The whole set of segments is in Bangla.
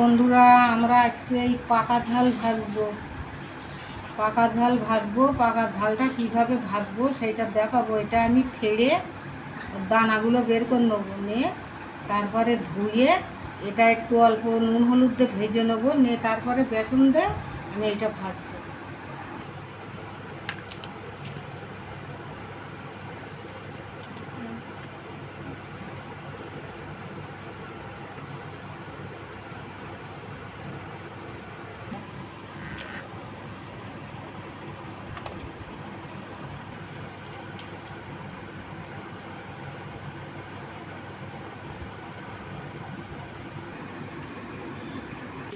বন্ধুরা, আমরা আজকে এই পাকা ঝাল ভাজবো। পাকা ঝালটা কিভাবে ভাজবো সেইটা দেখাবো। এটা আমি ফেড়ে দানাগুলো বের করে নেবো, নিয়ে তারপরে ধুয়ে এটা একটু অল্প নুন হলুদ দিয়ে ভেজে নেবো, নিয়ে তারপরে বেসন দিয়ে আমি এটা ভাজবো।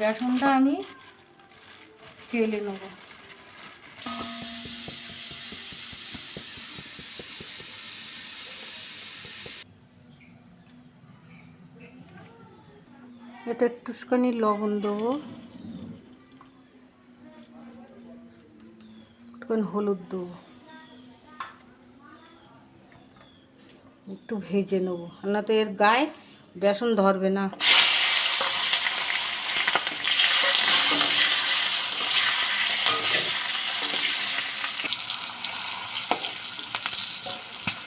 বেসনটা আমি চেলে নেবো। এতে একটুখানি লবণ দেবো, একটুখানি হলুদ দেবো, একটু ভেজে নেবো, না তো এর গায়ে বেসন ধরবে না।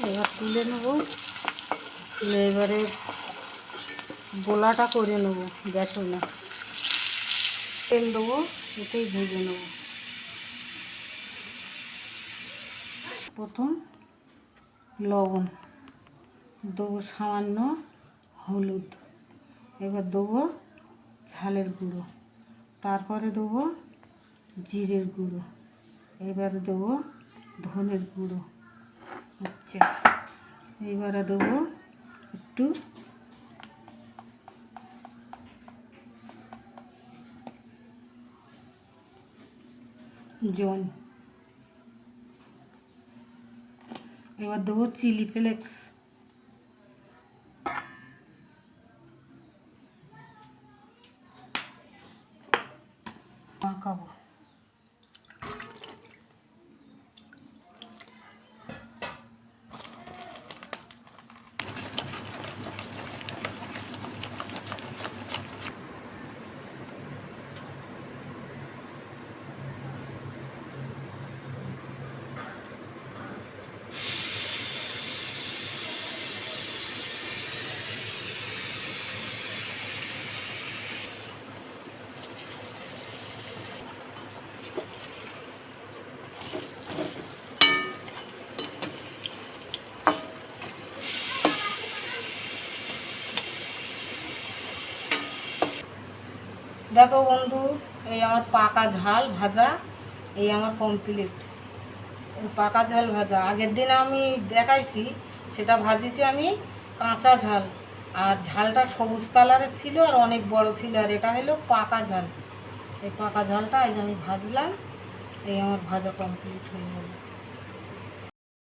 এবার তুলে নেবো, এবারে গোলাটা করে নেবো বেসনে, তেল দেবো, এতেই ভেজে নেবো। প্রথম লবণ দেবো, সামান্য হলুদ, এবার দেবো ঝালের গুঁড়ো, তারপরে দেবো জিরের গুঁড়ো, এবারে দেবো ধনের গুঁড়ো। আচ্ছা, এবারে দেবো একটু জল, এবার দেবো চিলি ফ্লেক্স, মাখাবো। দেখো বন্ধু, এই আমার পাকা ঝাল ভাজা, এই আমার কমপ্লিট। এই পাকা ঝাল ভাজা আগের দিন আমি দেখাইছি, সেটা ভাজিছি আমি কাঁচা ঝাল, আর ঝালটা সবুজ কালারের ছিল আর অনেক বড় ছিল, আর এটা হলো পাকা ঝাল। এই পাকা ঝালটা এই যে আমি ভাজলাম, এই আমার ভাজা কমপ্লিট হয়ে গেল।